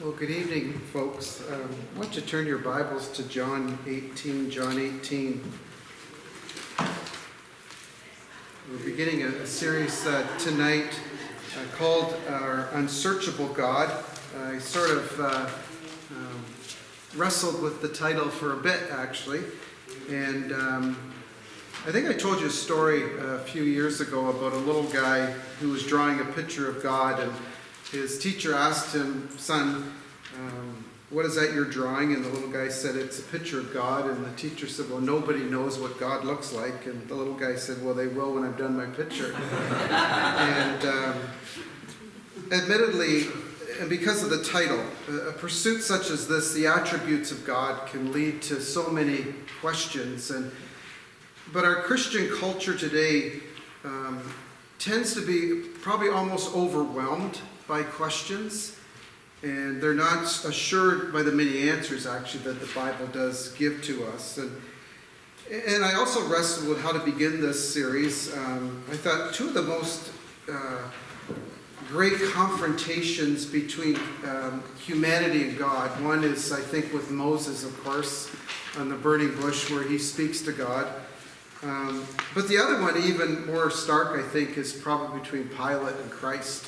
Well, good evening, folks. I want you to turn your Bibles to John 18. We're beginning a series tonight called our Unsearchable God. I sort of wrestled with the title for a bit, actually. And I think I told you a story a few years ago about a little guy who was drawing a picture of God, and his teacher asked him, "Son, what is that you're drawing?" And the little guy said, "It's a picture of God." And the teacher said, "Well, nobody knows what God looks like." And the little guy said, "Well, they will when I've done my picture." And admittedly, and because of the title, a pursuit such as this, the attributes of God, can lead to so many questions. But our Christian culture today tends to be probably almost overwhelmed by questions, and they're not assured by the many answers, actually, that the Bible does give to us. And I also wrestled with how to begin this series. I thought two of the most great confrontations between humanity and God. One is, I think, with Moses, of course, on the burning bush where he speaks to God. But the other one, even more stark, I think, is probably between Pilate and Christ,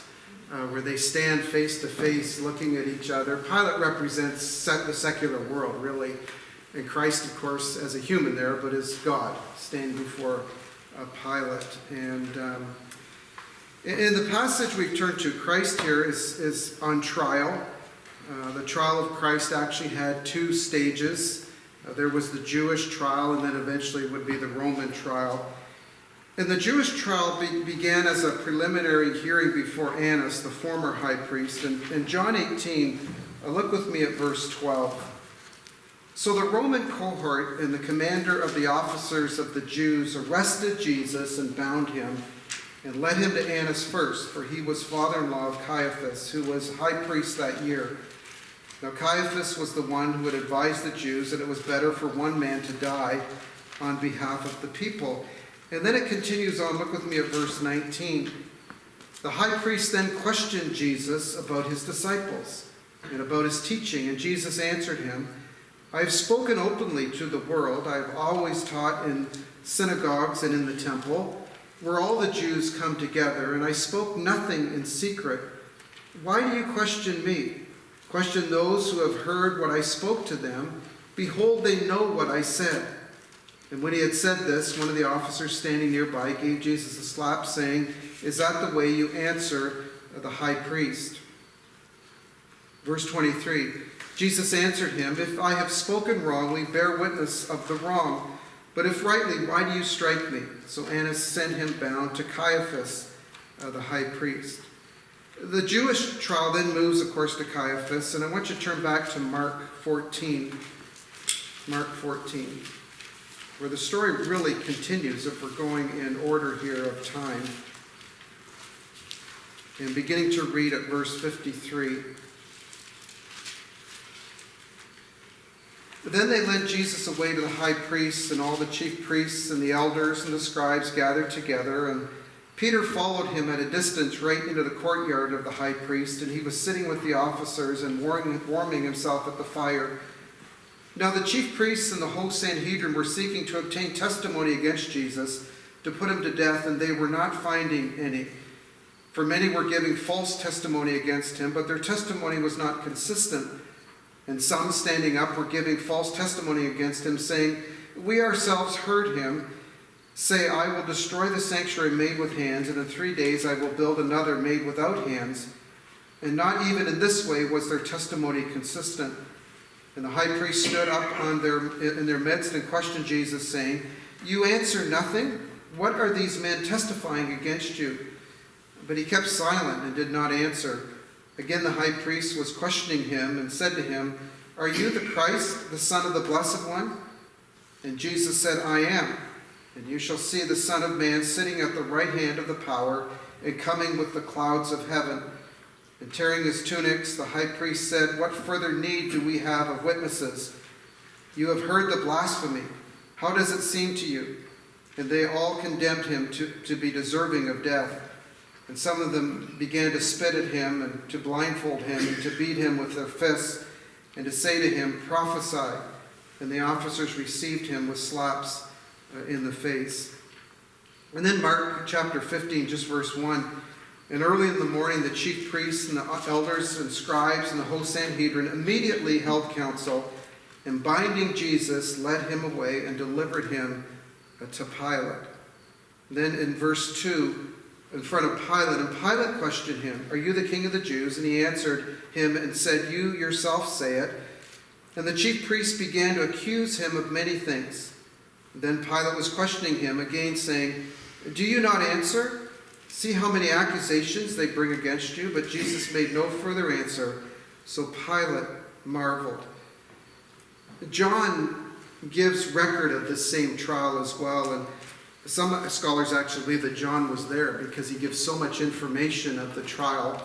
where they stand face to face looking at each other. Pilate represents the secular world, really. And Christ, of course, as a human there, but as God, standing before Pilate. And in the passage we've turned to, Christ here is on trial. The trial of Christ actually had two stages. There was the Jewish trial, and then eventually would be the Roman trial. And the Jewish trial began as a preliminary hearing before Annas, the former high priest. And in John 18, look with me at verse 12. "So the Roman cohort and the commander of the officers of the Jews arrested Jesus and bound him and led him to Annas first, for he was father-in-law of Caiaphas, who was high priest that year. Now Caiaphas was the one who had advised the Jews that it was better for one man to die on behalf of the people." And then it continues on. Look with me at verse 19. "The high priest then questioned Jesus about his disciples and about his teaching. And Jesus answered him, 'I have spoken openly to the world. I have always taught in synagogues and in the temple, where all the Jews come together, and I spoke nothing in secret. Why do you question me? Question those who have heard what I spoke to them. Behold, they know what I said.' And when he had said this, one of the officers standing nearby gave Jesus a slap, saying, 'Is that the way you answer the high priest?' Verse 23, Jesus answered him, 'If I have spoken wrongly, bear witness of the wrong. But if rightly, why do you strike me?' So Annas sent him bound to Caiaphas, the high priest." The Jewish trial then moves, of course, to Caiaphas. And I want you to turn back to Mark 14. Mark 14. Where the story really continues, if we're going in order here of time. And beginning to read at verse 53. "Then they led Jesus away to the high priests, and all the chief priests and the elders and the scribes gathered together. And Peter followed him at a distance right into the courtyard of the high priest, and he was sitting with the officers and warming himself at the fire. Now the chief priests and the whole Sanhedrin were seeking to obtain testimony against Jesus to put him to death, and they were not finding any. For many were giving false testimony against him, but their testimony was not consistent. And some, standing up, were giving false testimony against him, saying, 'We ourselves heard him say, I will destroy the sanctuary made with hands, and in 3 days I will build another made without hands.' And not even in this way was their testimony consistent. And the high priest stood up in their midst and questioned Jesus, saying, 'You answer nothing? What are these men testifying against you?' But he kept silent and did not answer. Again the high priest was questioning him and said to him, 'Are you the Christ, the Son of the Blessed One?' And Jesus said, 'I am. And you shall see the Son of Man sitting at the right hand of the power and coming with the clouds of heaven.' And tearing his tunics, the high priest said, 'What further need do we have of witnesses? You have heard the blasphemy. How does it seem to you?' And they all condemned him to be deserving of death. And some of them began to spit at him and to blindfold him and to beat him with their fists and to say to him, "Prophesy." And the officers received him with slaps in the face. And then Mark chapter 15, just verse 1. And early in the morning, the chief priests and the elders and scribes and the whole Sanhedrin immediately held council, and binding Jesus, led him away and delivered him to Pilate. Then in verse 2, in front of Pilate, and Pilate questioned him, "Are you the king of the Jews?" And he answered him and said, "You yourself say it." And the chief priests began to accuse him of many things. Then Pilate was questioning him again, saying, "Do you not answer? See how many accusations they bring against you." But Jesus made no further answer, so Pilate marveled. John gives record of this same trial as well, and some scholars actually believe that John was there because he gives so much information of the trial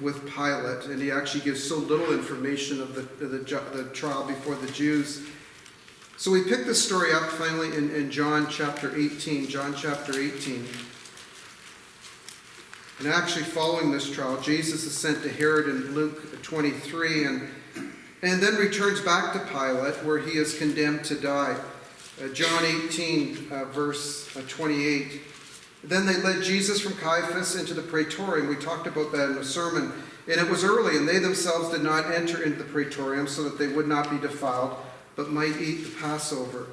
with Pilate, and he actually gives so little information of the trial before the Jews. So we pick this story up finally in John chapter 18. John chapter 18. And actually following this trial, Jesus is sent to Herod in Luke 23 and then returns back to Pilate where he is condemned to die. John 18, verse 28. Then they led Jesus from Caiaphas into the praetorium. We talked about that in the sermon. And it was early, and they themselves did not enter into the praetorium so that they would not be defiled, but might eat the Passover.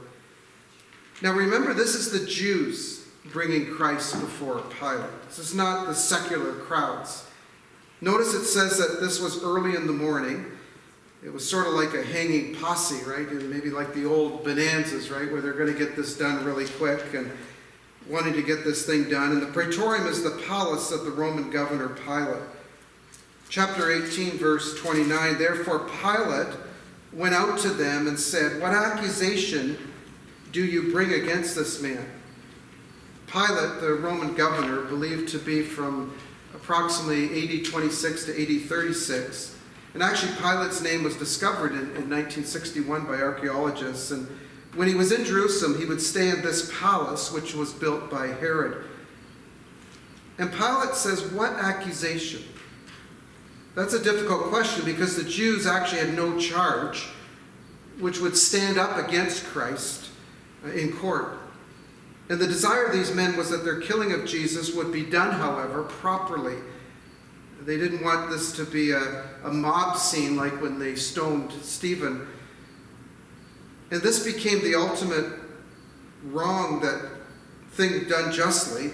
Now remember, this is the Jews bringing Christ before Pilate. This is not the secular crowds. Notice it says that this was early in the morning. It was sort of like a hanging posse, right? And maybe like the old bonanzas, right? Where they're going to get this done really quick and wanting to get this thing done. And the praetorium is the palace of the Roman governor Pilate. Chapter 18, verse 29. Therefore Pilate went out to them and said, "What accusation do you bring against this man?" Pilate, the Roman governor, believed to be from approximately AD 26 to AD 36. And actually, Pilate's name was discovered in 1961 by archaeologists. And when he was in Jerusalem, he would stay in this palace, which was built by Herod. And Pilate says, "What accusation?" That's a difficult question because the Jews actually had no charge which would stand up against Christ in court. And the desire of these men was that their killing of Jesus would be done, however, properly. They didn't want this to be a mob scene like when they stoned Stephen. And this became the ultimate wrong, that thing done justly,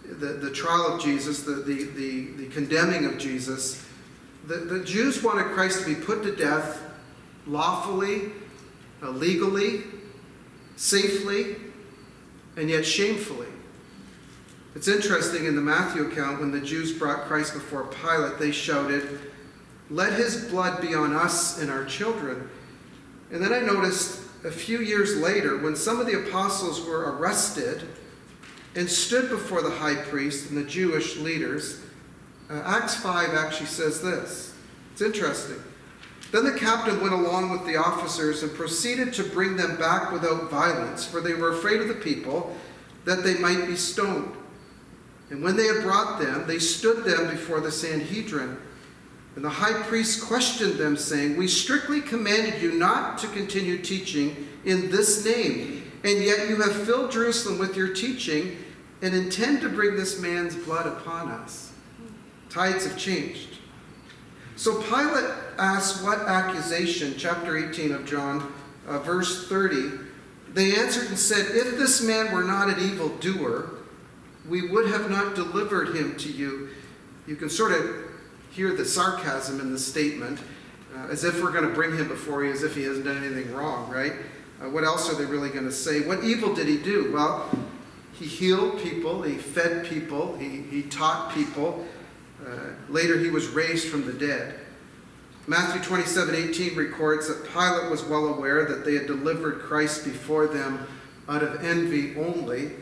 the trial of Jesus, the condemning of Jesus. The Jews wanted Christ to be put to death lawfully, legally, safely, and yet shamefully. It's interesting in the Matthew account, when the Jews brought Christ before Pilate, they shouted, "Let his blood be on us and our children." And then I noticed a few years later, when some of the apostles were arrested and stood before the high priest and the Jewish leaders, Acts 5 actually says this. It's interesting. Then the captain went along with the officers and proceeded to bring them back without violence, for they were afraid of the people, that they might be stoned. And when they had brought them, they stood them before the Sanhedrin. And the high priest questioned them, saying, "We strictly commanded you not to continue teaching in this name, and yet you have filled Jerusalem with your teaching and intend to bring this man's blood upon us." Tides have changed. So Pilate asks, "What accusation?" Chapter 18 of John, verse 30. They answered and said, "If this man were not an evildoer, we would have not delivered him to you." You can sort of hear the sarcasm in the statement, as if we're going to bring him before you, as if he hasn't done anything wrong, right? What else are they really going to say? What evil did he do? Well, he healed people, he fed people, he taught people. Later he was raised from the dead. Matthew 27:18 records that Pilate was well aware that they had delivered Christ before them out of envy only.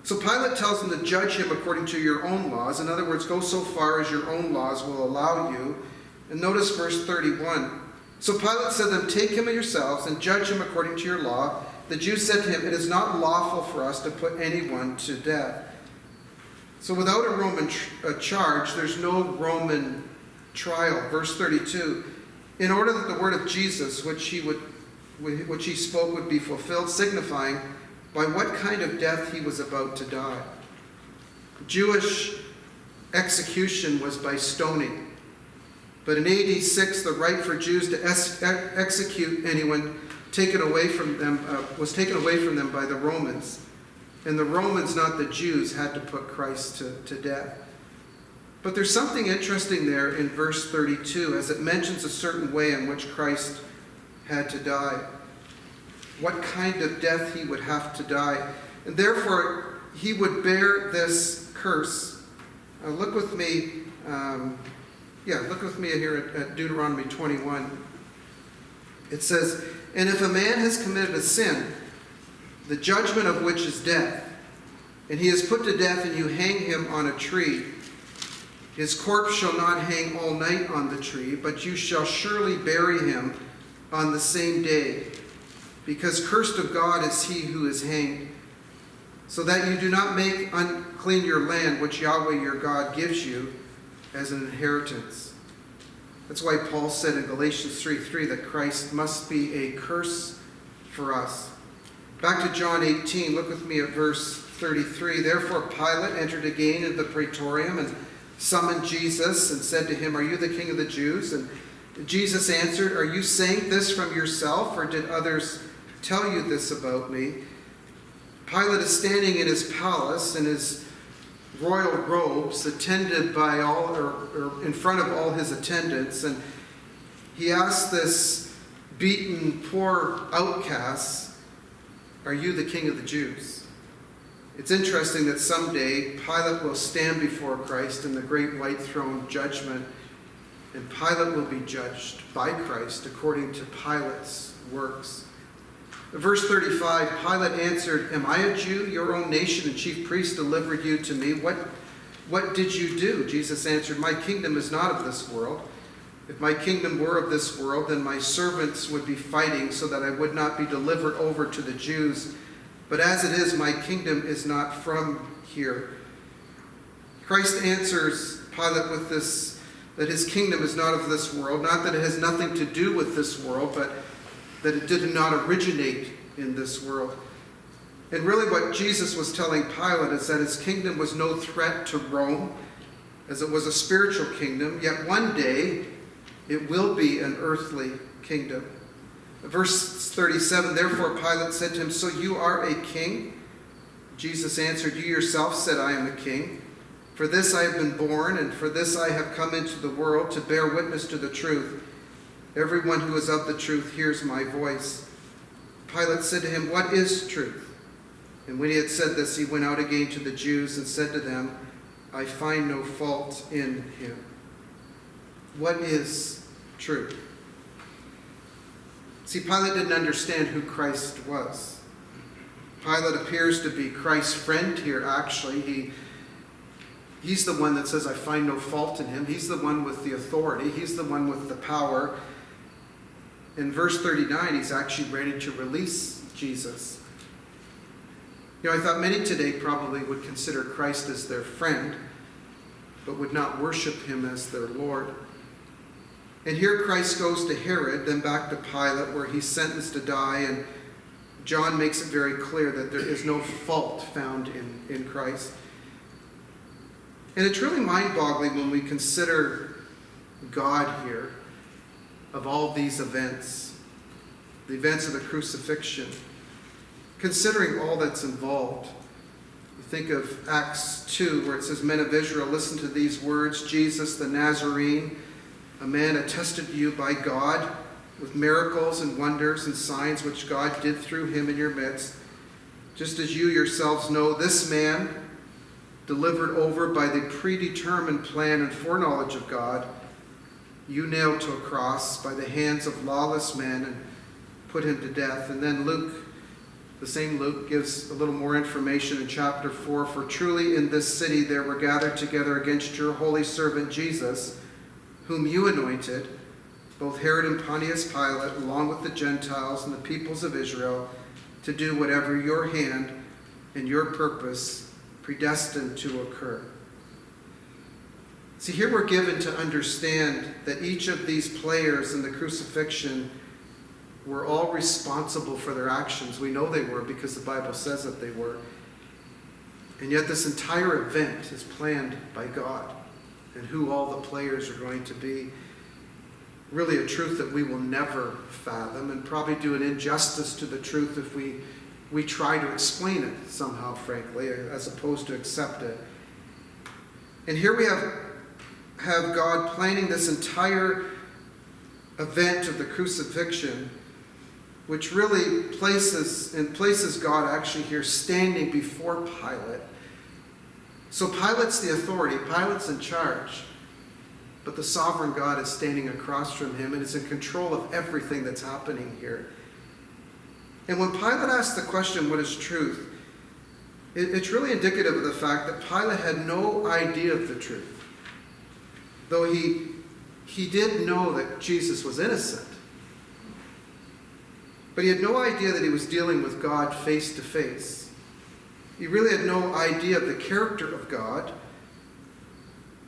So Pilate tells them to judge him according to your own laws. In other words, go so far as your own laws will allow you. And notice verse 31. So Pilate said to them, "Take him yourselves and judge him according to your law." The Jews said to him, "It is not lawful for us to put anyone to death." So without a Roman charge, there's no Roman trial. Verse 32, in order that the word of Jesus, which he spoke, would be fulfilled, signifying by what kind of death he was about to die. Jewish execution was by stoning. But in AD 6, the right for Jews to execute anyone taken away from them was taken away from them by the Romans. And the Romans, not the Jews, had to put Christ to death. But there's something interesting there in verse 32 as it mentions a certain way in which Christ had to die. What kind of death he would have to die. And therefore, he would bear this curse. Look with me here at Deuteronomy 21. It says, and if a man has committed a sin, the judgment of which is death, and he is put to death, and you hang him on a tree, his corpse shall not hang all night on the tree, but you shall surely bury him on the same day, because cursed of God is he who is hanged, so that you do not make unclean your land, which Yahweh your God gives you as an inheritance. That's why Paul said in Galatians 3:3 that Christ must be a curse for us. Back to John 18, look with me at verse 33. Therefore Pilate entered again into the praetorium and summoned Jesus and said to him, are you the king of the Jews? And Jesus answered, are you saying this from yourself, or did others tell you this about me? Pilate is standing in his palace in his royal robes, attended by or in front of all his attendants, and he asked this beaten, poor outcast, are you the king of the Jews? It's interesting that someday Pilate will stand before Christ in the great white throne judgment, and Pilate will be judged by Christ according to Pilate's works. Verse 35, Pilate answered, am I a Jew? Your own nation and chief priests delivered you to me. What did you do? Jesus answered, my kingdom is not of this world. If my kingdom were of this world, then my servants would be fighting so that I would not be delivered over to the Jews. But as it is, my kingdom is not from here. Christ answers Pilate with this, that his kingdom is not of this world, not that it has nothing to do with this world, but that it did not originate in this world. And really what Jesus was telling Pilate is that his kingdom was no threat to Rome, as it was a spiritual kingdom, yet one day it will be an earthly kingdom. Verse 37, therefore Pilate said to him, so you are a king? Jesus answered, you yourself said I am a king. For this I have been born, and for this I have come into the world, to bear witness to the truth. Everyone who is of the truth hears my voice. Pilate said to him, what is truth? And when he had said this, he went out again to the Jews and said to them, I find no fault in him. What is truth? See, Pilate didn't understand who Christ was. Pilate appears to be Christ's friend here, actually. He's the one that says, I find no fault in him. He's the one with the authority. He's the one with the power. In verse 39, he's actually ready to release Jesus. I thought many today probably would consider Christ as their friend, but would not worship him as their Lord. And here Christ goes to Herod, then back to Pilate, where he's sentenced to die, and John makes it very clear that there is no fault found in Christ. And it's really mind-boggling when we consider God here of all these events, the events of the crucifixion, considering all that's involved. You think of Acts 2, where it says, men of Israel, listen to these words, Jesus the Nazarene, a man attested to you by God with miracles and wonders and signs which God did through him in your midst. Just as you yourselves know, this man, delivered over by the predetermined plan and foreknowledge of God, you nailed to a cross by the hands of lawless men and put him to death. And then Luke, the same Luke, gives a little more information in chapter 4. For truly in this city there were gathered together against your holy servant Jesus, whom you anointed, both Herod and Pontius Pilate, along with the Gentiles and the peoples of Israel, to do whatever your hand and your purpose predestined to occur. See, here we're given to understand that each of these players in the crucifixion were all responsible for their actions. We know they were because the Bible says that they were. And yet this entire event is planned by God, and who all the players are going to be. Really a truth that we will never fathom, and probably do an injustice to the truth if we try to explain it somehow, frankly, as opposed to accept it. And here we have God planning this entire event of the crucifixion, which really places God actually here standing before Pilate. So Pilate's the authority, Pilate's in charge, but the sovereign God is standing across from him and is in control of everything that's happening here. And when Pilate asked the question, what is truth? It's really indicative of the fact that Pilate had no idea of the truth, though he did know that Jesus was innocent. But he had no idea that he was dealing with God face to face. He really had no idea of the character of God.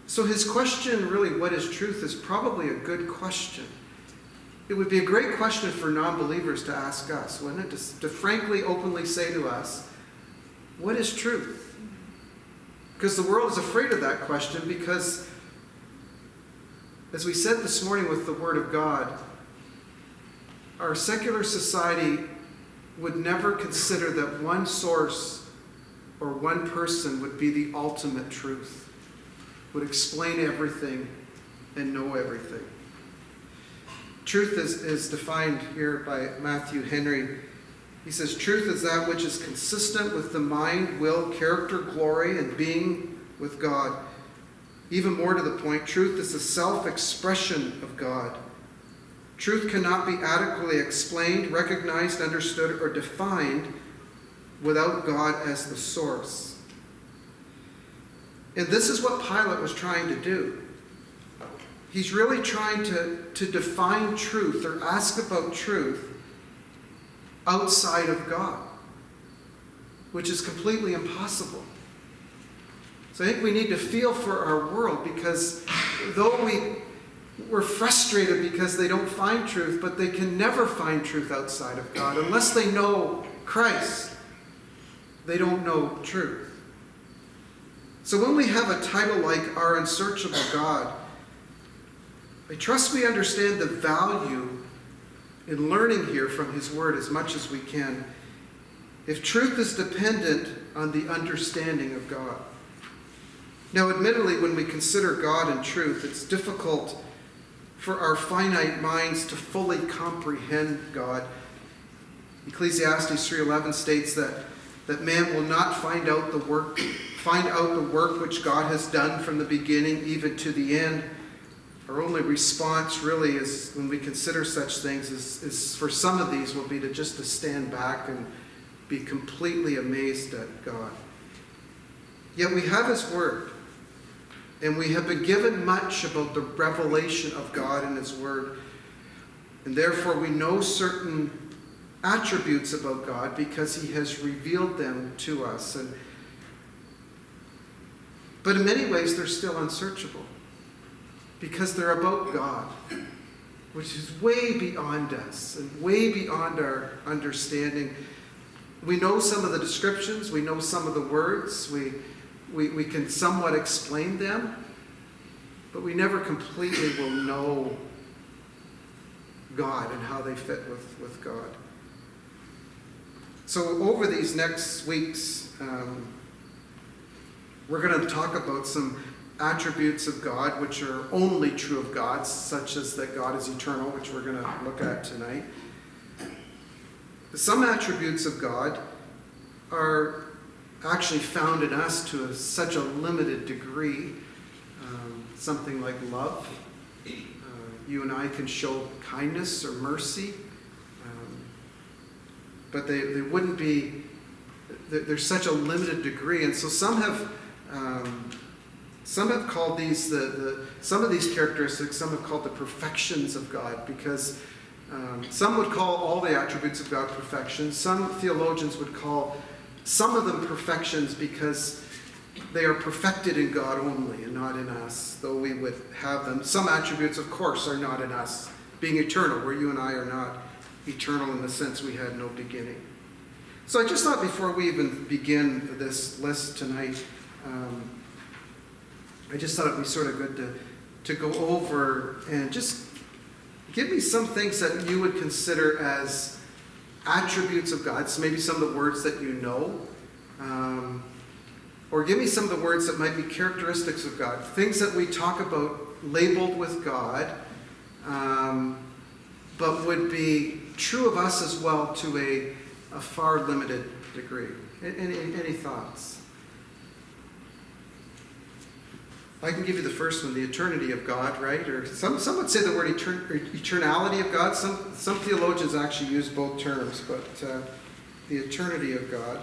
So his question, really, what is truth, is probably a good question. It would be a great question for non-believers to ask us, wouldn't it? To frankly, openly say to us, what is truth? Because the world is afraid of that question because, as we said this morning with the Word of God, our secular society would never consider that one source or one person would be the ultimate truth, would explain everything and know everything. Truth is defined here by Matthew Henry. He says, truth is that which is consistent with the mind, will, character, glory, and being with God. Even more to the point, truth is the self-expression of God. Truth cannot be adequately explained, recognized, understood, or defined without God as the source. And this is what Pilate was trying to do. He's really trying to define truth or ask about truth outside of God, which is completely impossible. So I think we need to feel for our world, because though we're frustrated because they don't find truth, but they can never find truth outside of God. Unless they know Christ, they don't know truth. So when we have a title like Our Unsearchable God, I trust we understand the value in learning here from His Word as much as we can, if truth is dependent on the understanding of God. Now, admittedly, when we consider God and truth, it's difficult for our minds to fully comprehend God. Ecclesiastes 3:11 states that man will not find out the work which God has done from the beginning even to the end. Our only response really is, when we consider such things, is for some of these will be to stand back and be completely amazed at God. Yet we have His Word, and we have been given much about the revelation of God in His Word, and therefore we know certain attributes about God because He has revealed them to us. But in many ways they're still unsearchable, because they're about God, which is way beyond us and way beyond our understanding. We know some of the descriptions, we know some of the words, we can somewhat explain them, but we never completely will know God and how they fit with God. So over these next weeks, we're going to talk about some attributes of God which are only true of God, such as that God is eternal, which we're going to look at tonight. Some attributes of God are actually found in us to such a limited degree. Something like love. You and I can show kindness or mercy, but they wouldn't be, there's such a limited degree. And so some have called these, some of these characteristics, some have called the perfections of God, because some would call all the attributes of God perfections. Some theologians would call some of them perfections because they are perfected in God only and not in us, though we would have them. Some attributes, of course, are not in us, being eternal, where you and I are not eternal in the sense we had no beginning. So I just thought before we even begin this list tonight, I just thought it would be sort of good to go over and just give me some things that you would consider as attributes of God. So maybe some of the words that you know. Or give me some of the words that might be characteristics of God. Things that we talk about labeled with God, but would be true of us as well to a far limited degree. Any thoughts? I can give you the first one, the eternity of God, right? Or some would say the word eternality of God. Some theologians actually use both terms, but the eternity of God.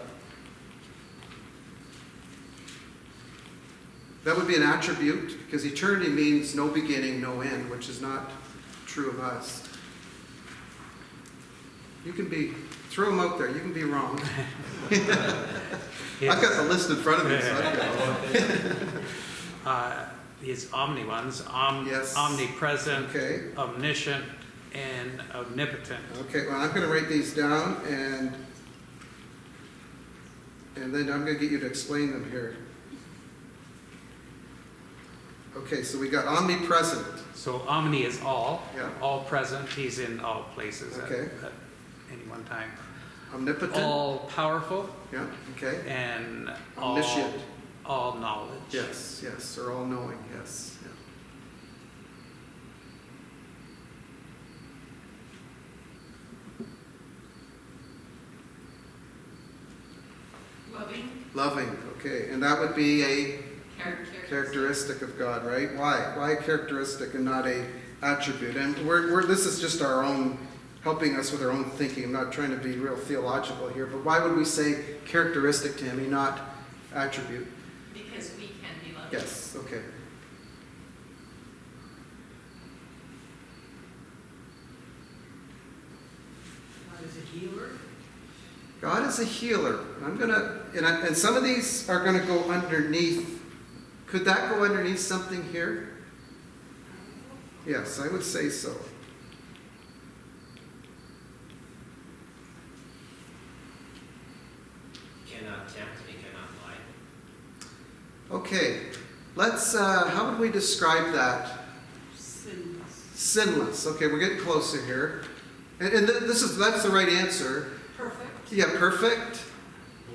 That would be an attribute, because eternity means no beginning, no end, which is not true of us. You can throw them out there, you can be wrong. Yes. I've got the list in front of me, so I'd go. These omni ones, Yes. omnipresent, Okay. omniscient, and omnipotent. Okay, well, I'm going to write these down, and then I'm going to get you to explain them here. Okay, so we got omnipresent. So omni is all, Yeah. all present. He's in all places Okay. at any one time. Omnipotent. All powerful Yeah, okay. and Omniscient. all knowledge. Yes, or all knowing, yes. Yeah. Loving, okay. And that would be a characteristic of God, right? Why a characteristic and not a attribute? And this is just our own, helping us with our own thinking. I'm not trying to be real theological here, but why would we say characteristic to him and not attribute? Because we can be loving. Yes, okay. God is a healer. God is a healer. And some of these are gonna go underneath. Could that go underneath something here? Yes, I would say so. Cannot tempt, he cannot lie. Okay, let's, how would we describe that? Sinless. Okay, we're getting closer here. And that's the right answer. Perfect. Yeah, perfect.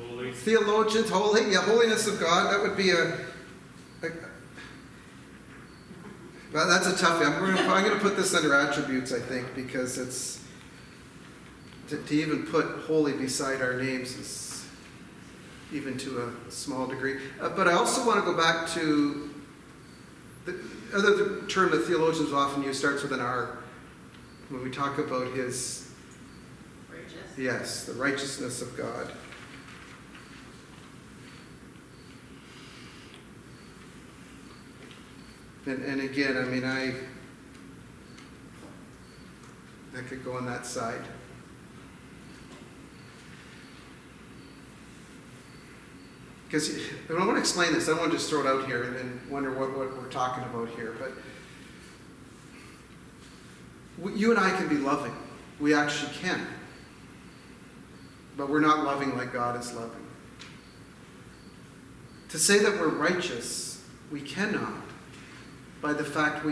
Holy. Theologians, holy. Yeah, holiness of God. That would be well, that's a toughie. I'm going to put this under attributes, I think, because it's to even put holy beside our names is even to a small degree. But I also want to go back to the other term that theologians often use, starts with an R, when we talk about his, Righteous. yes, the righteousness of God. And again, I mean, I could go on that side. Because I want to explain this. I don't want to just throw it out here and wonder what we're talking about here. But you and I can be loving. We actually can. But we're not loving like God is loving. To say that we're righteous, we cannot. By the fact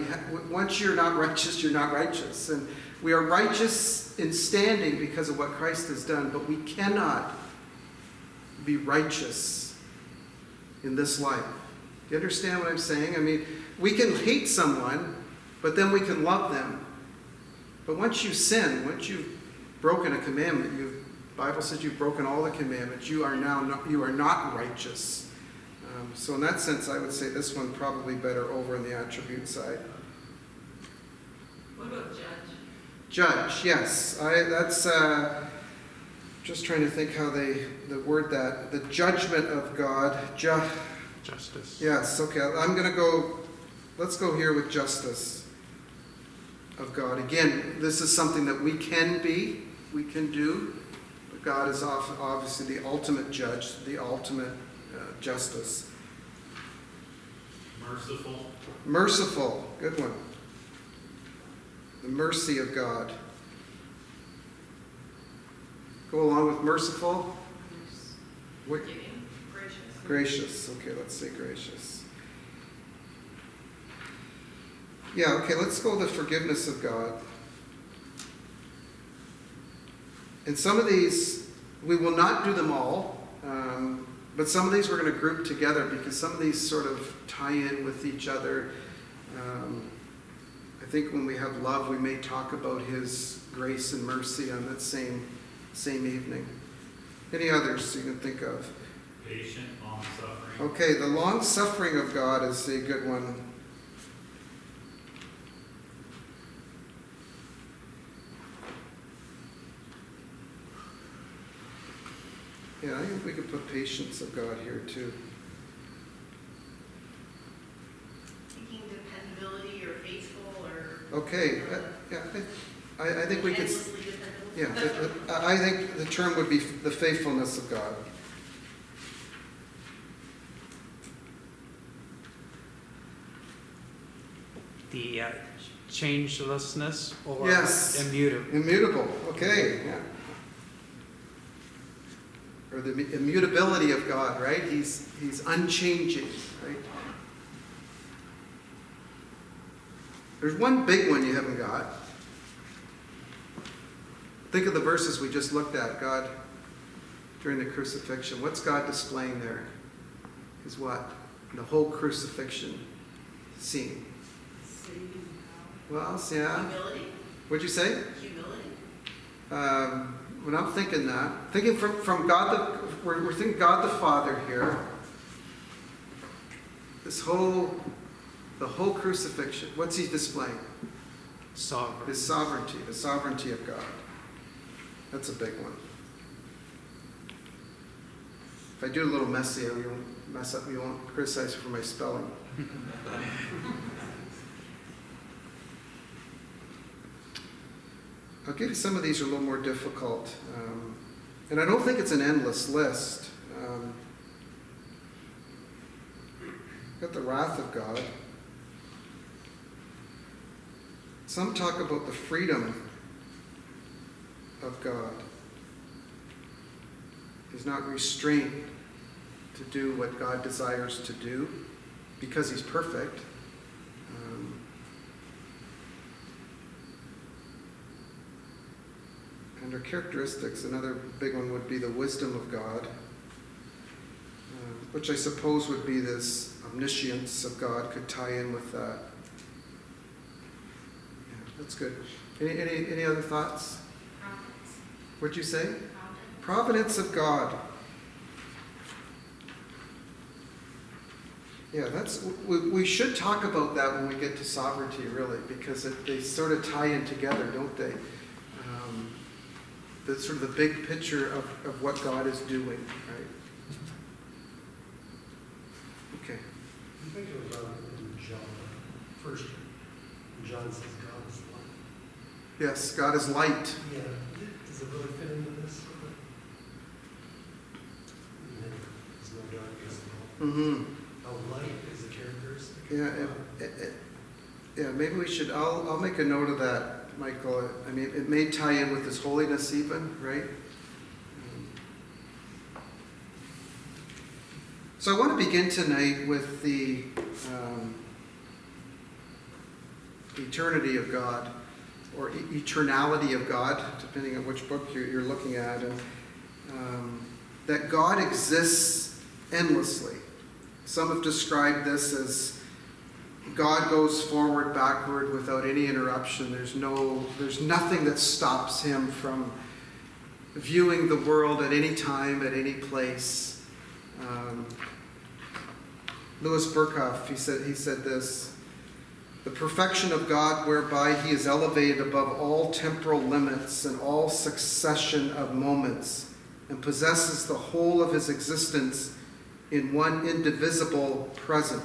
once you're not righteous, you're not righteous. And we are righteous in standing because of what Christ has done, but we cannot be righteous in this life. Do you understand what I'm saying? I mean, we can hate someone, but then we can love them. But once you sin, once you've broken a commandment, the Bible says you've broken all the commandments, you are not righteous. So in that sense, I would say this one probably better over on the attribute side. What about judge? Judge, yes. That's just trying to think how the word that. The judgment of God. Justice. Yes, okay. Let's go here with justice of God. Again, this is something that we can do. But God is obviously the ultimate judge, the ultimate justice. Merciful. Merciful. Good one. The mercy of God. Go along with merciful. What? Forgiving. Gracious. Gracious. Okay, let's say gracious. Yeah, okay, let's go with the forgiveness of God. And some of these, we will not do them all, but some of these we're going to group together because some of these sort of tie in with each other. I think when we have love, we may talk about His grace and mercy on that same evening. Any others you can think of? Patient, long-suffering. Okay, the long suffering of God is a good one. Yeah, I think we could put patience of God here too. Thinking dependability or faithful or. Okay, yeah, I think we could. Endlessly dependable. Yeah, I think the term would be the faithfulness of God. The changelessness or Yes. immutable. Immutable. Okay, yeah. Or the immutability of God, right? He's unchanging, right? There's one big one you haven't got. Think of the verses we just looked at. God, during the crucifixion. What's God displaying there? Is what? The whole crucifixion scene. Saving Well, power. yeah. Humility. What'd you say? Humility. When I'm thinking that, thinking from God, we're thinking God the Father here. The whole crucifixion. What's He displaying? Sovereign. His sovereignty, the sovereignty of God. That's a big one. If I do a little messy, you won't mess up. You won't criticize for my spelling. I'll give you some of these are a little more difficult. And I don't think it's an endless list. Got the wrath of God. Some talk about the freedom of God. He's not restrained to do what God desires to do because He's perfect. Under characteristics, another big one would be the wisdom of God, which I suppose would be this omniscience of God, could tie in with that. Yeah, that's good. Any other thoughts? Providence. What'd you say? Providence. Providence of God. Yeah, we should talk about that when we get to sovereignty, really, because they sort of tie in together, don't they? The sort of the big picture of what God is doing, right? Okay. I think it was in John, first John says God is light. Yes, God is light. Yeah, does it really fit into this? There's no darkness at all. Mm-hmm. How light is a characteristic. Yeah, yeah. Maybe we should. I'll make a note of that, Michael. I mean, it may tie in with His holiness, even, right? So I want to begin tonight with the eternity of God, or eternality of God, depending on which book you're looking at, and that God exists endlessly. Some have described this as God goes forward, backward, without any interruption. There's nothing that stops Him from viewing the world at any time, at any place. Louis Berkhoff, he said this: the perfection of God whereby He is elevated above all temporal limits and all succession of moments, and possesses the whole of His existence in one indivisible present.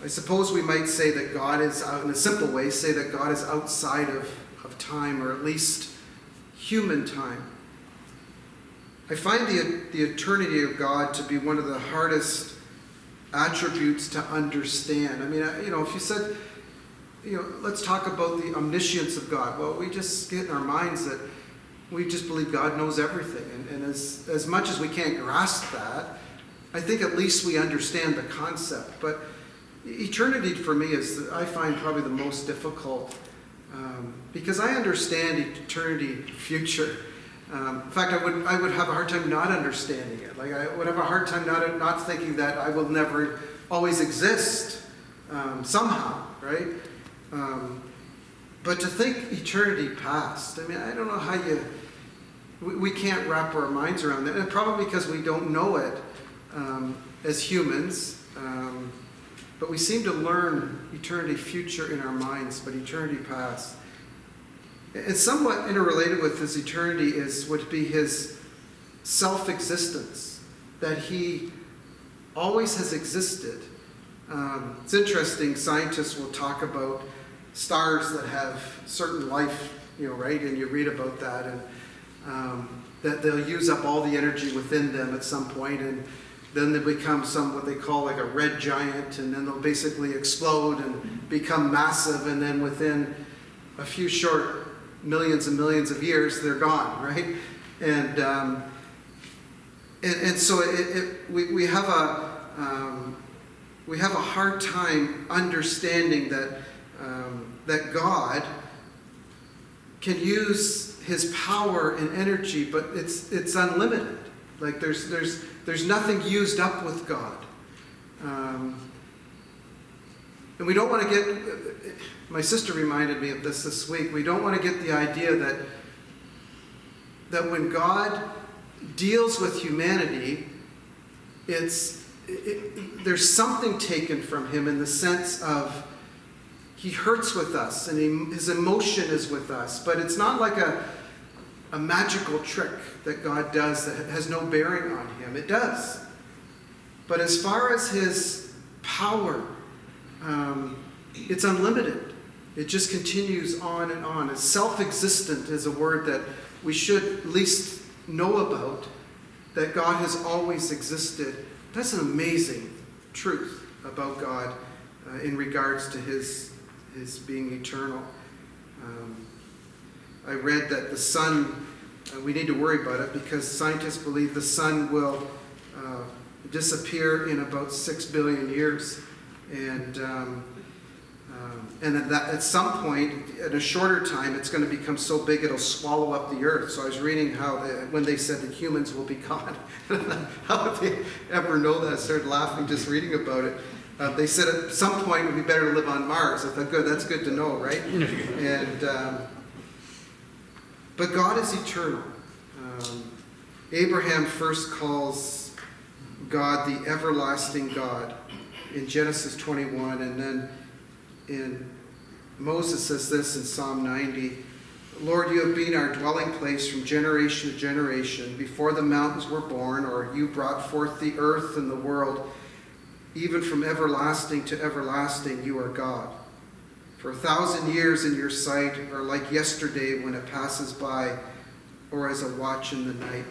I suppose we might say that God is, in a simple way, say that God is outside of time, or at least human time. I find the eternity of God to be one of the hardest attributes to understand. I mean, if you said, let's talk about the omniscience of God. Well, we just get in our minds that we just believe God knows everything. And as much as we can't grasp that, I think at least we understand the concept. But eternity for me is, I find, probably the most difficult, because I understand eternity, future. In fact, I would have a hard time not understanding it. Like, I would have a hard time not thinking that I will never always exist somehow, right? But to think eternity past, I mean, I don't know how we can't wrap our minds around that. And probably because we don't know it as humans. But we seem to learn eternity future in our minds, but eternity past. And somewhat interrelated with his eternity would be his self-existence, that he always has existed. It's interesting, scientists will talk about stars that have certain life, right? And you read about that, and that they'll use up all the energy within them at some point, and then they become what they call like a red giant, and then they'll basically explode and become massive, and then within a few short millions and millions of years, they're gone, right? And so we have a hard time understanding that God can use his power and energy, but it's unlimited. Like there's nothing used up with God. And we don't want to get, my sister reminded me of this week, we don't want to get the idea that when God deals with humanity, there's something taken from him in the sense of he hurts with us and his emotion is with us. But it's not like a magical trick that God does that has no bearing on him. It does. But as far as his power, it's unlimited. It just continues on and on. It's self-existent is a word that we should at least know about, that God has always existed. That's an amazing truth about God in regards to his being eternal. I read that the sun, we need to worry about it because scientists believe the sun will disappear in about 6 billion years. And that at some point, in a shorter time, it's going to become so big it'll swallow up the earth. So I was reading how when they said that humans will be gone, how would they ever know that? I started laughing just reading about it. They said at some point it would be better to live on Mars. I thought, good, that's good to know, right? But God is eternal. Abraham first calls God the everlasting God in Genesis 21, and then Moses says this in Psalm 90, Lord, you have been our dwelling place from generation to generation. Before the mountains were born, or you brought forth the earth and the world, even from everlasting to everlasting, you are God. For 1,000 years in your sight are like yesterday when it passes by, or as a watch in the night.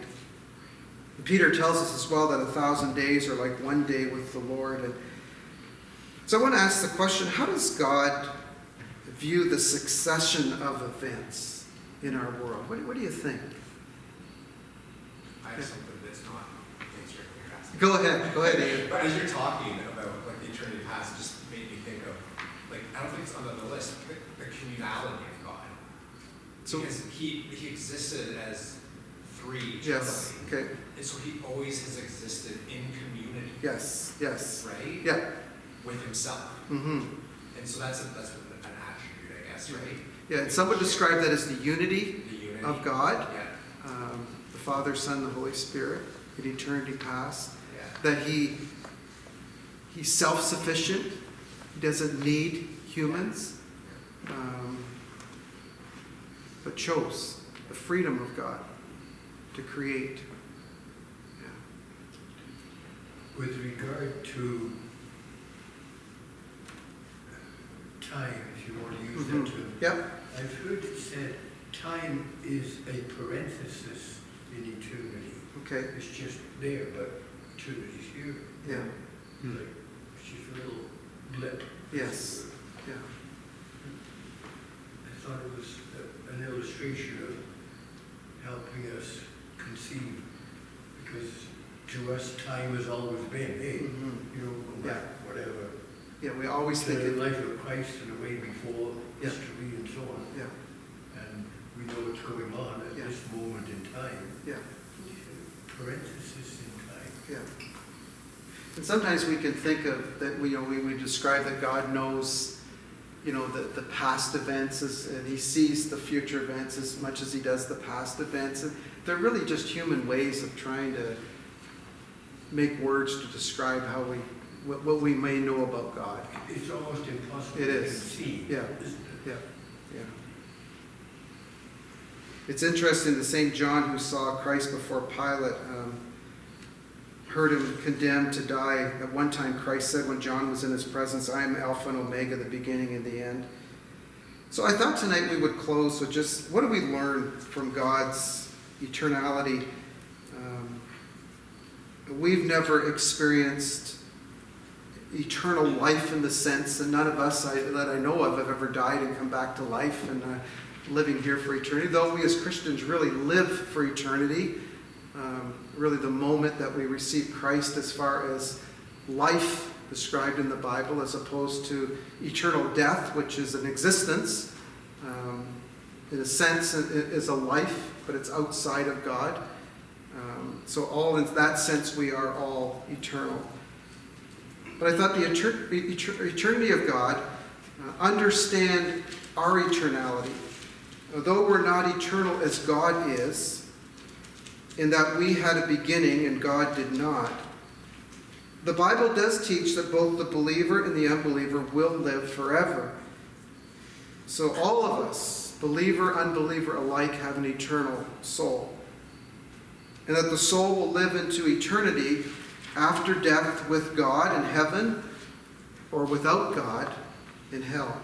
And Peter tells us as well that 1,000 days are like one day with the Lord. And so I want to ask the question, how does God view the succession of events in our world? What do you think? I have something that's not answering what you're asking. Go ahead, Ian. But as you're talking about like the eternity past, it just made me think of, like, I don't think it's on the list, the communality of God. So, because he existed as three eternally. yes, okay. And so he always has existed in community. Yes. Right? Yeah. With himself. Mm-hmm. And so that's an attribute, I guess, right? Yeah, and some would describe that as the unity of God, Yeah. the Father, Son, the Holy Spirit, in eternity past. Yeah. That he's self-sufficient. He doesn't need humans. But chose the freedom of God to create. Yeah. With regard to time, if you want to use that term, Yep. I've heard it said time is a parenthesis in eternity. Okay. It's just there, but eternity's here. Yeah. Like just a little blip. Yes. Yeah. I thought it was an illustration of helping us conceive, because to us, time has always been, hey, Mhm. go back, whatever, Yeah, we always to think the it. life of Christ and the way before, Yeah. history and so on. Yeah, And we know what's going on at Yeah. this moment in time, yeah, parenthesis in time. yeah. And sometimes we can think of that, we describe that God knows, the past events and he sees the future events as much as he does the past events. And they're really just human ways of trying to make words to describe what we may know about God. It's almost impossible It to is. conceive, Yeah. isn't it? Yeah, yeah. It's interesting, the same John who saw Christ before Pilate heard him condemned to die. At one time, Christ said when John was in his presence, I am Alpha and Omega, the beginning and the end. So I thought tonight we would close with just, what do we learn from God's eternality? We've never experienced eternal life in the sense, and none of us that I know of have ever died and come back to life and living here for eternity, though we as Christians really live for eternity. Really the moment that we receive Christ as far as life described in the Bible, as opposed to eternal death, which is an existence, in a sense is a life, but it's outside of God. So all in that sense we are all eternal. But I thought the eternity of God, understand our eternality. Though we're not eternal as God is, in that we had a beginning and God did not, the Bible does teach that both the believer and the unbeliever will live forever. So all of us, believer, unbeliever alike, have an eternal soul. And that the soul will live into eternity after death with God in heaven, or without God in hell.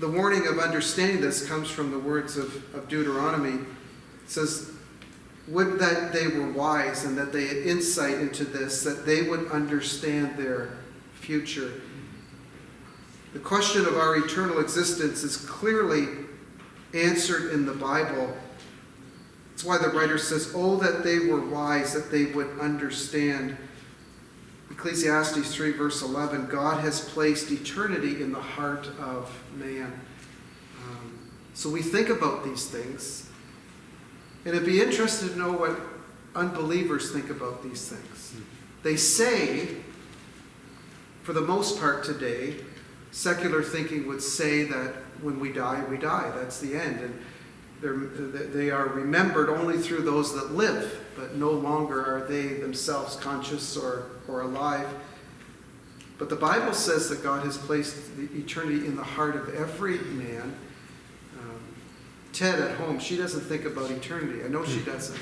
The warning of understanding this comes from the words of Deuteronomy. It says, would that they were wise and that they had insight into this, that they would understand their future. The question of our eternal existence is clearly answered in the Bible. That's why the writer says, oh, that they were wise, that they would understand. Ecclesiastes 3 verse 11, God has placed eternity in the heart of man. So we think about these things. And it'd be interesting to know what unbelievers think about these things. They say, for the most part today, secular thinking would say that when we die, we die. That's the end. And they are remembered only through those that live, but no longer are they themselves conscious or alive. But the Bible says that God has placed the eternity in the heart of every man. Ted at home, she doesn't think about eternity. I know she doesn't.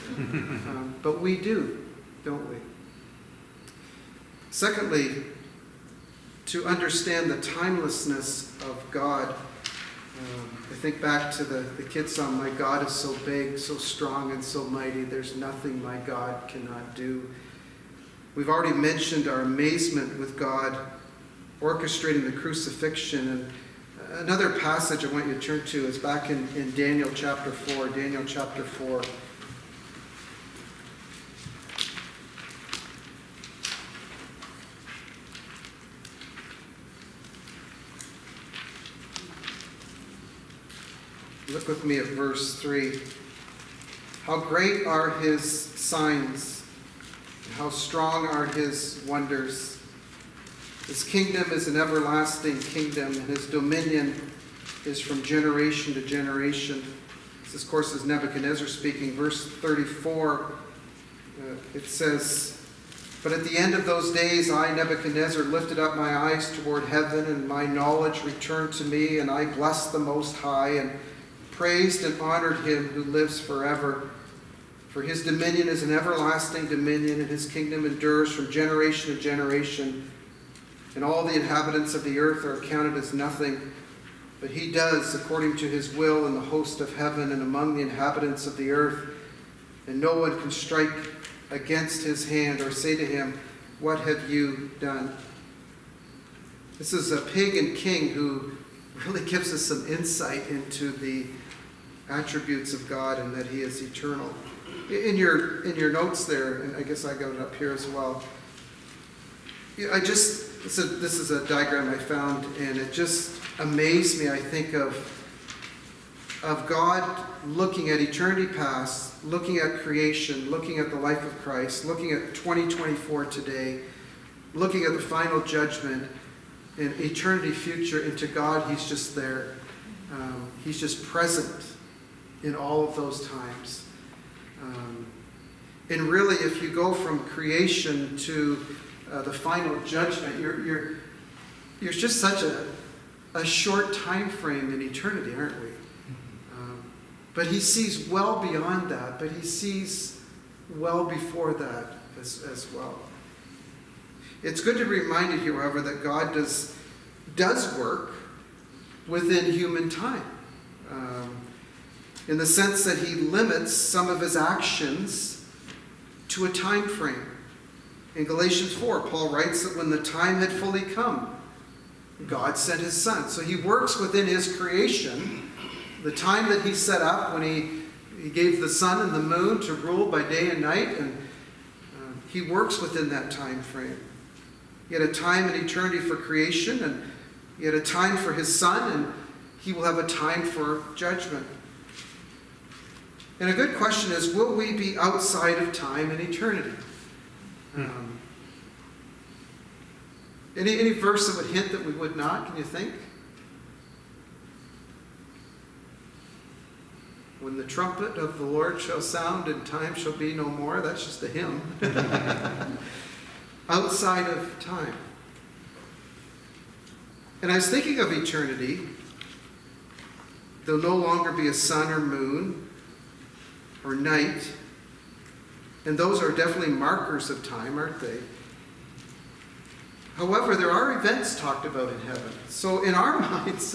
But we do, don't we? Secondly, to understand the timelessness of God. I think back to the kid song, my God is so big, so strong, and so mighty, there's nothing my God cannot do. We've already mentioned our amazement with God orchestrating the crucifixion. And another passage I want you to turn to is back in Daniel chapter 4. Daniel chapter 4. Look with me at verse 3. How great are his signs, and how strong are his wonders. His kingdom is an everlasting kingdom, and his dominion is from generation to generation. This, of course, is Nebuchadnezzar speaking. Verse 34, it says, but at the end of those days, I, Nebuchadnezzar, lifted up my eyes toward heaven, and my knowledge returned to me, and I blessed the Most High, and praised and honored him who lives forever. For his dominion is an everlasting dominion, and his kingdom endures from generation to generation. And all the inhabitants of the earth are counted as nothing. But he does according to his will in the host of heaven and among the inhabitants of the earth. And no one can strike against his hand or say to him, what have you done? This is a pagan king who really gives us some insight into the attributes of God and that he is eternal. In your notes there, and I guess I got it up here as well, this is a diagram I found, and it just amazed me. I think of God looking at eternity past, looking at creation, looking at the life of Christ, looking at 2024 today, looking at the final judgment, and eternity future. And to God, he's just there. He's just present in all of those times. And really, if you go from creation to the final judgment, you're just such a short time frame in eternity, aren't we? But he sees well beyond that, but he sees well before that as well. It's good to be reminded, however, that God does work within human time, in the sense that he limits some of his actions to a time frame. In Galatians 4, Paul writes that when the time had fully come, God sent his Son. So he works within his creation, the time that he set up when he gave the sun and the moon to rule by day and night, and he works within that time frame. He had a time in eternity for creation, and he had a time for his Son, and he will have a time for judgment. And a good question is, will we be outside of time and eternity? Any verse that would hint that we would not, can you think? When the trumpet of the Lord shall sound and time shall be no more. That's just a hymn. Outside of time. And I was thinking of eternity. There'll no longer be a sun or moon or night. And those are definitely markers of time, aren't they? However, there are events talked about in heaven. So in our minds,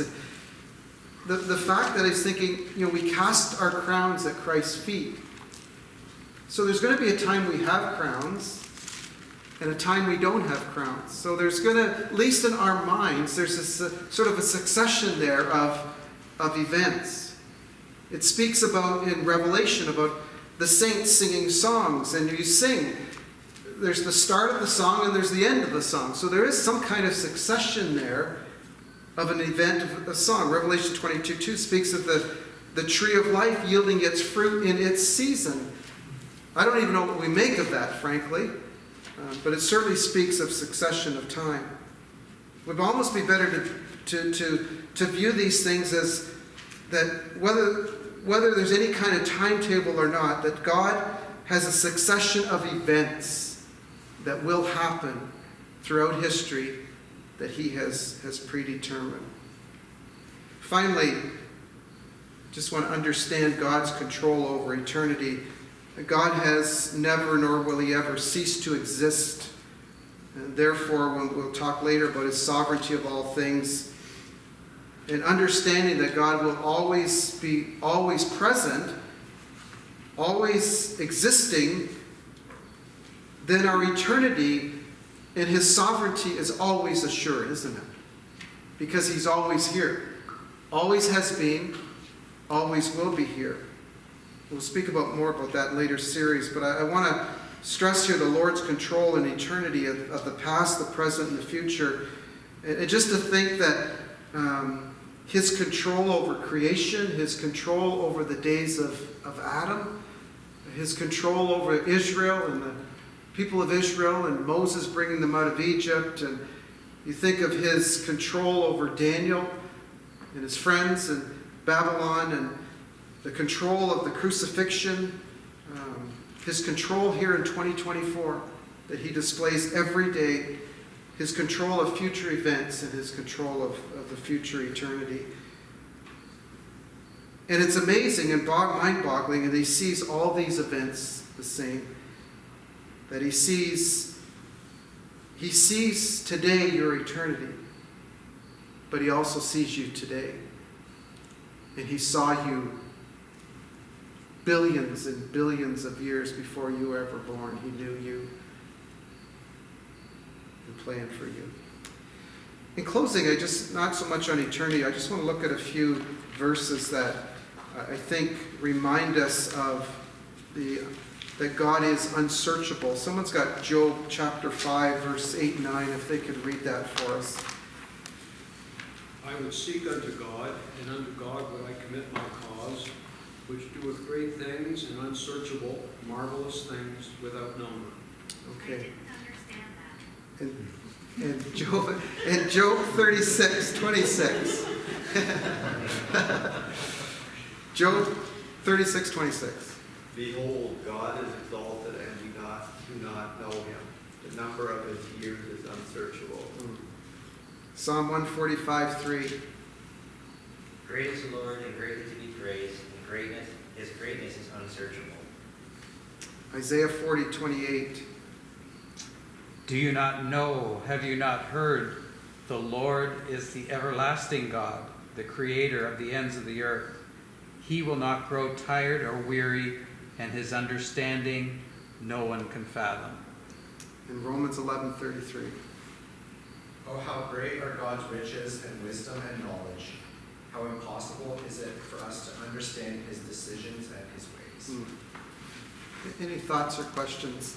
the fact that I was thinking, we cast our crowns at Christ's feet. So there's going to be a time we have crowns and a time we don't have crowns. So there's going to, at least in our minds, there's this sort of a succession there of events. It speaks about, in Revelation, about the saints singing songs, and you sing. There's the start of the song and there's the end of the song. So there is some kind of succession there of an event of a song. Revelation 22:2 speaks of the tree of life yielding its fruit in its season. I don't even know what we make of that, frankly, but it certainly speaks of succession of time. It would almost be better to view these things as that whether there's any kind of timetable or not, that God has a succession of events that will happen throughout history that he has predetermined. Finally, just want to understand God's control over eternity. God has never, nor will he ever, cease to exist. And therefore, we'll talk later about his sovereignty of all things, and understanding that God will always be present, always existing, then our eternity in his sovereignty is always assured, isn't it? Because he's always here. Always has been, always will be here. We'll speak more about that in later series, but I want to stress here the Lord's control in eternity of the past, the present, and the future. And just to think that his control over creation, his control over the days of Adam, his control over Israel and the people of Israel and Moses bringing them out of Egypt, and you think of his control over Daniel and his friends in Babylon, and the control of the crucifixion, his control here in 2024 that he displays every day, his control of future events and his control of the future eternity. And it's amazing and mind-boggling, and he sees all these events the same. That he sees today your eternity, but he also sees you today. And he saw you billions and billions of years before you were ever born. He knew you. and plan for you. In closing, not so much on eternity, I just want to look at a few verses that I think remind us of that God is unsearchable. Someone's got Job chapter 5, verse 8 and 9, if they could read that for us. I would seek unto God, and unto God would I commit my cause, which doeth great things and unsearchable, marvelous things without number. I Okay. didn't understand that. And Job 36, 26. Job 36, 26. Behold, God is exalted, and we do not know him. The number of his years is unsearchable. Psalm 145, 3. Great is the Lord, and greatly to be praised, and his greatness is unsearchable. Isaiah 40, 28. Do you not know, have you not heard, the Lord is the everlasting God, the creator of the ends of the earth. He will not grow tired or weary, and his understanding no one can fathom. In Romans 11, 33. Oh, how great are God's riches and wisdom and knowledge. How impossible is it for us to understand his decisions and his ways. Any thoughts or questions?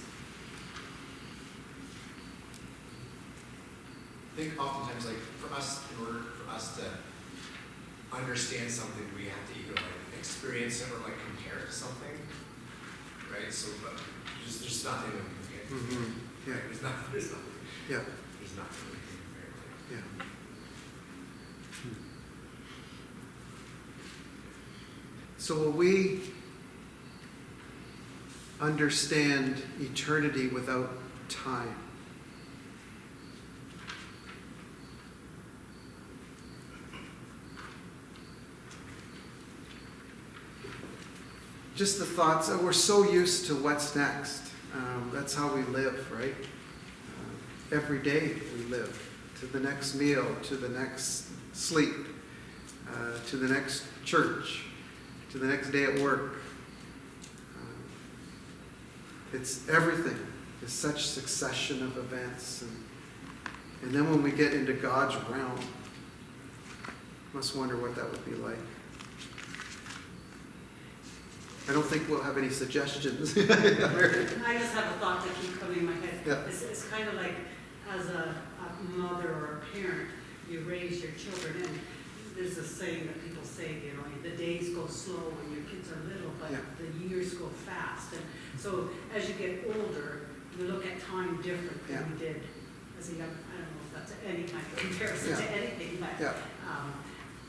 I think oftentimes, like, for us, in order for us to understand something, we have to either, like, experience it or, like, compare it to something, right? So, but there's nothing that we can get. Yeah. Right? There's nothing Yeah. we can compare it to. Yeah. So will we understand eternity without time? Just the thoughts, we're so used to what's next. That's how we live, right? Every day we live. To the next meal, to the next sleep, to the next church, to the next day at work. It's everything. It's such succession of events. And then when we get into God's realm, must wonder what that would be like. I don't think we'll have any suggestions. I just have a thought that keeps coming in my head. Yeah. It's kind of like as a mother or a parent, you raise your children, and there's a saying that people say, you know, the days go slow when your kids are little, but Yeah. the years go fast. And so as you get older, you look at time different than Yeah. we did as a young. I don't know if that's any kind of comparison Yeah. to anything, but Yeah.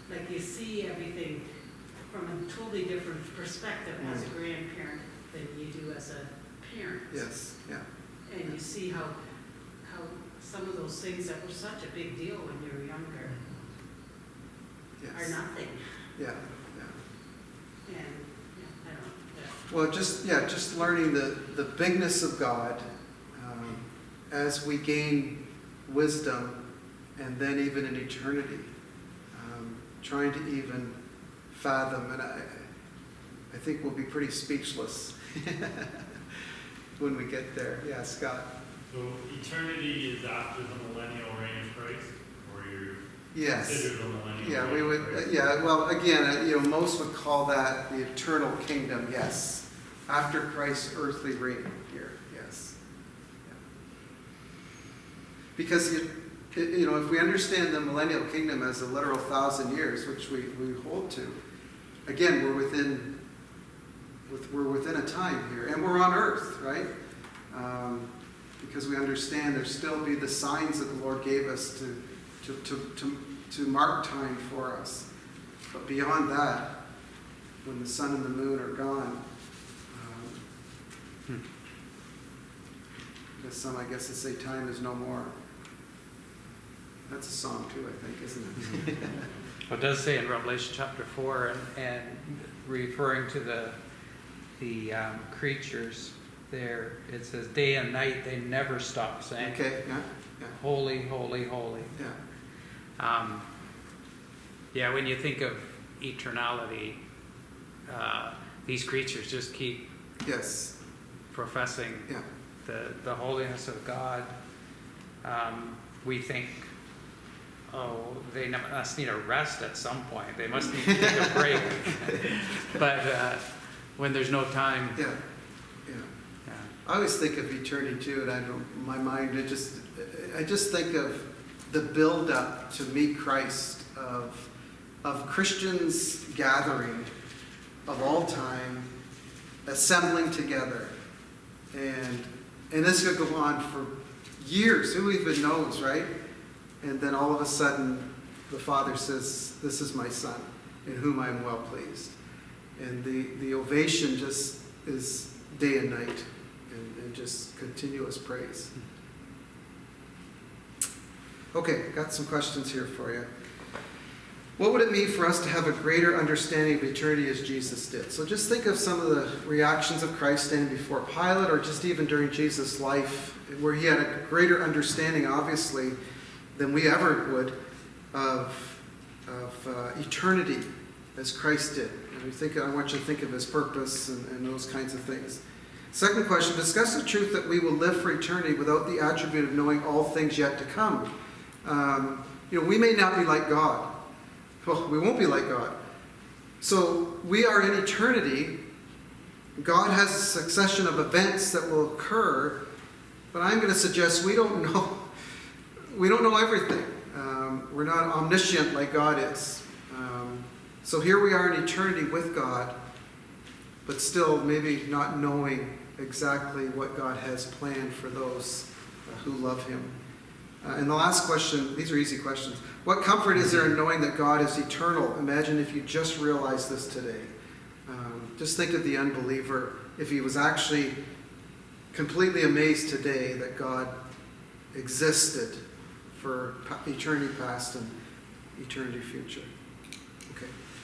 like you see everything from a totally different perspective as a grandparent than you do as a parent. Yes, yeah. And you see how some of those things that were such a big deal when you were younger are Yes. nothing. Yeah, And I don't know. Yeah. Well, just learning the bigness of God as we gain wisdom, and then even in eternity, trying to even fathom, and I think we'll be pretty speechless when we get there. Yeah, Scott. So eternity is after the millennial reign of Christ, or you're Yes. considered a millennial Yeah, reign we of would. Christ? Yeah, well, again, most would call that the eternal kingdom. Yes, after Christ's earthly reign here. Yes. Yeah. Because if we understand the millennial kingdom as a literal 1,000 years, which we hold to, again, we're within a time here, and we're on earth, right? Because we understand there still be the signs that the Lord gave us to mark time for us. But beyond that, when the sun and the moon are gone, I guess they say time is no more. That's a song too, I think, isn't it? Well, it does say in Revelation chapter 4, and referring to the creatures there, it says day and night they never stop saying, Okay, yeah. holy, holy, holy. Yeah. When you think of eternality, these creatures just keep Yes. professing Yeah. the holiness of God. we think, oh, they must need a rest at some point. They must need to take a break. But when there's no time. Yeah. I always think of eternity too, and my mind, I just think of the build-up to meet Christ, of Christians gathering of all time, assembling together, and this could go on for years. Who even knows, right? And then all of a sudden, the Father says, "This is my Son, in whom I am well pleased," and the ovation just is day and night. And just continuous praise. Okay, got some questions here for you. What would it mean for us to have a greater understanding of eternity as Jesus did? So just think of some of the reactions of Christ standing before Pilate, or just even during Jesus' life, where he had a greater understanding, obviously, than we ever would of eternity as Christ did. And I want you to think of his purpose and those kinds of things. Second question, discuss the truth that we will live for eternity without the attribute of knowing all things yet to come. We may not be like God. Well, we won't be like God. So we are in eternity. God has a succession of events that will occur, but I'm going to suggest we don't know everything. We're not omniscient like God is. So here we are in eternity with God, but still maybe not knowing exactly what God has planned for those who love him. And the last question, these are easy questions. What comfort is there in knowing that God is eternal? Imagine if you just realized this today. Just think of the unbeliever, if he was actually completely amazed today that God existed for eternity past and eternity future.